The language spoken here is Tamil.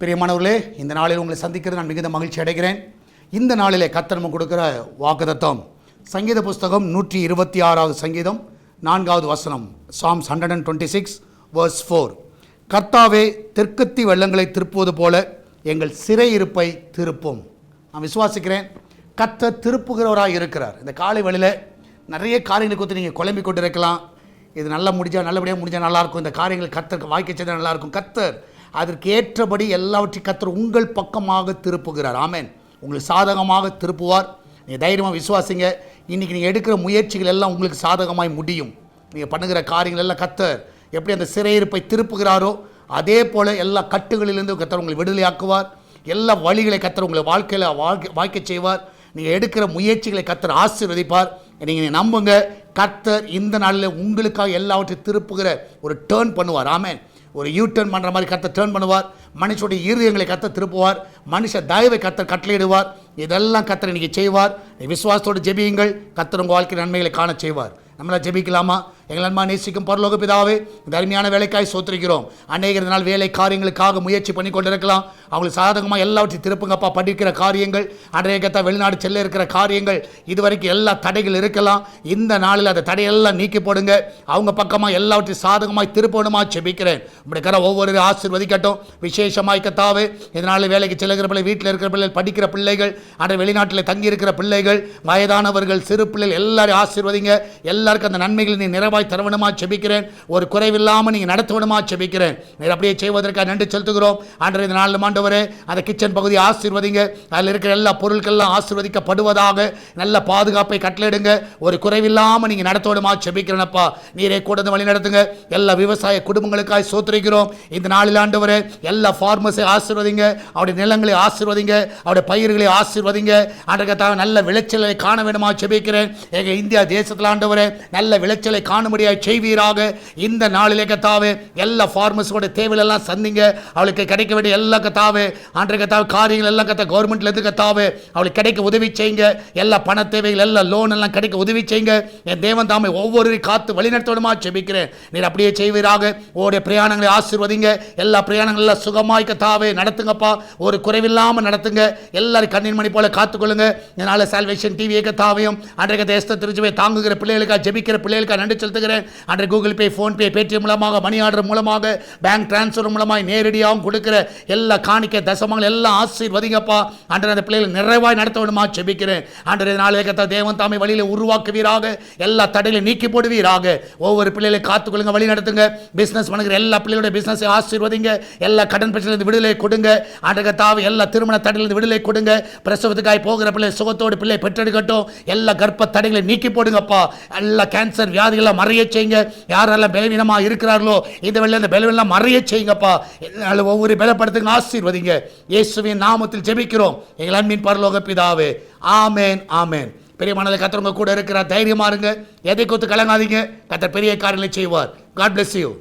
பிரியமானவர்களே, இந்த நாளில் உங்களை சந்திக்கிறது நான் மிகுந்த மகிழ்ச்சி அடைகிறேன். இந்த நாளிலே கர்த்தர் நமக்கு கொடுக்கிற வாக்குத்தத்தம் சங்கீத புஸ்தகம் 126வது சங்கீதம் 4வது வசனம். Psalms 126 verse 4. கர்த்தாவே, தெற்கத்தி வெள்ளங்களை திருப்புவது போல எங்கள் சிறையிருப்பை திருப்பும். நான் விசுவாசிக்கிறேன், கர்த்தர் திருப்புகிறவராக இருக்கிறார். இந்த காலை வேளையில் நிறைய காரியங்களை குறித்து நீங்கள் குழம்பிக் கொண்டு இருக்கலாம். இது நல்லபடியாக முடிஞ்சால் நல்லாயிருக்கும், இந்த காரியங்கள் கர்த்தருக்கு வாய்க்க செய்தால் நல்லாயிருக்கும். கர்த்தர் அதற்கு ஏற்றபடி எல்லாவற்றையும் கர்த்தர் உங்கள் பக்கமாக திருப்புகிறார். ஆமென். உங்களுக்கு சாதகமாக திருப்புவார். நீங்கள் தைரியமாக விசுவாசிங்க. இன்றைக்கி நீங்கள் எடுக்கிற முயற்சிகள் எல்லாம் உங்களுக்கு சாதகமாய் முடியும். நீங்கள் பண்ணுகிற காரியங்கள் எல்லாம் கர்த்தர் எப்படி அந்த சிறையிருப்பை திருப்புகிறாரோ அதே போல் எல்லா கட்டுகளிலிருந்து கர்த்தர் உங்களை விடுதலையாக்குவார். எல்லா வழிகளை கர்த்தர் உங்களை வாழ்க்கையில் வாய்க்க செய்வார். நீங்கள் எடுக்கிற முயற்சிகளை கர்த்தர் ஆசீர்வதிப்பார். நீங்கள் நம்புங்க, கர்த்தர் இந்த நாளில் உங்களுக்காக எல்லாவற்றையும் திருப்புகிற ஒரு டேர்ன் பண்ணுவார். ஆமென். ஒரு டர்ன் பண்ணுற மாதிரி கர்த்தர் டேர்ன் பண்ணுவார். மனுஷனுடைய இருதயங்களை கர்த்தர் திருப்புவார். மனுஷ தயவை கர்த்தர் கட்டளையிடுவார். இதெல்லாம் கர்த்தர் இன்றைக்கி செய்வார். விசுவாசத்தோடு ஜெபியுங்கள், கர்த்தர் உங்கள் வாழ்க்கை நன்மைகளை காண செய்வார். நம்மளால் ஜெபிக்கலாமா? எங்கள் அன்பாக நேசிக்கும் பரலோக பிதாவே, இந்த அருமையான வேலைக்காய் சோத்திருக்கிறோம். அநேகர் நாள் வேலை காரியங்களுக்காக முயற்சி பண்ணி கொண்டிருக்கலாம். அவங்களுக்கு சாதகமாக எல்லாவற்றையும் திருப்புங்கப்பா. படிக்கிற காரியங்கள், அநேகத்தை வெளிநாடு செல்ல இருக்கிற காரியங்கள், இதுவரைக்கும் எல்லா தடைகள் இருக்கலாம். இந்த நாளில் அந்த தடையெல்லாம் நீக்கி போடுங்க. அவங்க பக்கமாக எல்லாவற்றையும் சாதகமாய் திருப்பணுமா ஜெபிக்கிறேன். இப்படிக்கிற ஒவ்வொரு ஆசீர்வதிக்கட்டும். விசேஷமாய் கர்த்தாவே, இதனால் வேலைக்கு செல்லுகிற பிள்ளை, வீட்டில் இருக்கிற பிள்ளைகள், படிக்கிற பிள்ளைகள், அந்த வெளிநாட்டில் தங்கி இருக்கிற பிள்ளைகள், வயதானவர்கள், சிறு பிள்ளைகள் எல்லாரையும் ஆசீர்வதிங்க. எல்லாருக்கும் அந்த நன்மைகளை நீ நிறைவாய் தரவணுமா ஜெபிக்கிறேன். ஒரு குறைவில்லாமல் நீங்கள் நடத்தவணுமா ஜெபிக்கிறேன். நீர் அப்படியே செய்வதற்காக நன்றி செலுத்துகிறோம். ஆண்டவரே, இந்த நாள் ஆண்டவரே, அந்த கிச்சன் பகுதியை ஆசீர்வதிங்க. அதில் இருக்கிற எல்லா பொருட்கள்லாம் ஆசீர்வதிக்கப்படுவதாக நல்ல பாதுகாப்பை கட்டளையிடுங்க. ஒரு குறைவில்லாமல் நீங்கள் நடத்தவணுமா ஜெபிக்கிறேனப்பா. நீரே கூட வழி நடத்துங்க. எல்லா விவசாய குடும்பங்களுக்காக சோத்திரிக்கிறோம். இந்த நாளில் ஆண்டவரே, எல்லா ஃபார்மர்ஸை ஆசீர்வதிங்க. அவருடைய நிலங்களை ஆசீர்வதிங்க. அவருடைய பயிர்களை ஆசீர்வதிங்க. ஆண்டவரே, நல்ல விளைச்சலை காண வேண்டுமா ஜெபிக்கிறேன். எங்கள் இந்தியா தேசத்தில் ஆண்டவரே, நல்ல விளைச்சலை காணும்படியாக செய்வீராக. இந்த நாளிலே கர்த்தாவே, எல்லா ஃபார்மர்ஸோட தேவையெல்லாம் சந்திங்க. அவளுக்கு கிடைக்க வேண்டிய எல்லா கர்த்தாவே, ஆண்டவரே கர்த்தாவே, காரியங்கள் எல்லாம் கவர்மெண்ட்லேருந்து கர்த்தாவே அவளுக்கு கிடைக்க உதவி செய்யுங்க. எல்லா பண தேவைகள், எல்லா லோன் எல்லாம் கிடைக்க உதவி செய்யுங்க. என் தேவன் தாமே ஒவ்வொரு காத்து வழிநடத்தணுமா ஜெபிக்கிறேன். நீர் அப்படியே செய்வீராக. ஓடைய பிரயாணங்களை ஆசீர்வதிங்க. எல்லா பிரயாணங்களெல்லாம் சுகமாய் கர்த்தாவே நடத்துங்கப்பா. ஒரு குறைவில்லாமல் நடத்துங்க. எல்லாரும் கண்ணின் மணி போல காத்துக்கொள்ளுங்க. இதனால் சால்வேஷன் டிவியை கர்த்தாவையும் அன்றைய தேசத்தை திருச்சுவை தாங்குகிற பிள்ளைகளுக்காக, ஜெபிக்கிற பிள்ளைகளுக்காக நன்றி செலுத்துகிறேன். அன்றைய கூகுள் பே, ஃபோன்பே, பேடிஎம் மூலமாக, மணி ஆர்டர் மூலமாக, பேங்க் டிரான்ஸ்ஃபர் மூலமாக நேரடியாகவும் கொடுக்கிற எல்லா காணிக்கை தசமங்கள் எல்லாம் ஆசீர்வதிங்கப்பா. அன்றைய அந்த பிள்ளைகள் நிறைவாய் நடத்த வேண்டுமா ஜெபிக்கிறேன். அன்றைய நாளிலே கர்த்தாவே, தேவன் தாமே வழியில் உருவாக்குவீராக. எல்லா தடைகளை நீக்கி போடுவீராக. ஒவ்வொரு பிள்ளைகளை காத்துக்கொள்ளுங்க, வழி நடத்துங்க. பிஸ்னஸ் பண்ணுகிற எல்லா பிள்ளைகளுடைய பிஸ்னஸை ஆசீர்வதிங்க. எல்லா கடன் பிரச்சனையிலிருந்து விடுதலை கொடுங்க. அன்றைய கர்த்தாவே, எல்லா திருமண தடையிலிருந்து விடுதலை கொடுங்க. பிரசவத்துக்காய் போகிற பிள்ளை சுகத்தோடு பிள்ளை பெற்றெடுக்கட்டும். எல்லா கர்ப்ப தடைகளை நீக்கி போடுங்கப்பா. எல்லா கேன்சர் வியாதிகளை மறைய செய்யுங்க. யாரெல்லாம் பலவீனமாக இருக்கிறார்களோ இந்த வெள்ள அந்த பலவீனம் மறைய செய்யுங்கப்பா. ஒவ்வொரு பலப்படுத்துங்க, ஆசீர்வதிங்க. இயேசுவின் நாமத்தில் ஜெபிக்கிறோம் எங்கள் அன்பின் பரலோக பிதாவே. ஆமேன், ஆமேன். பெரிய மனதில் கர்த்தர் உங்க கூட இருக்கிறார். தைரியமா இருங்க. எதை குறித்து கலங்காதீங்க. கர்த்தர் பெரிய காரியங்களை செய்வார். God bless you.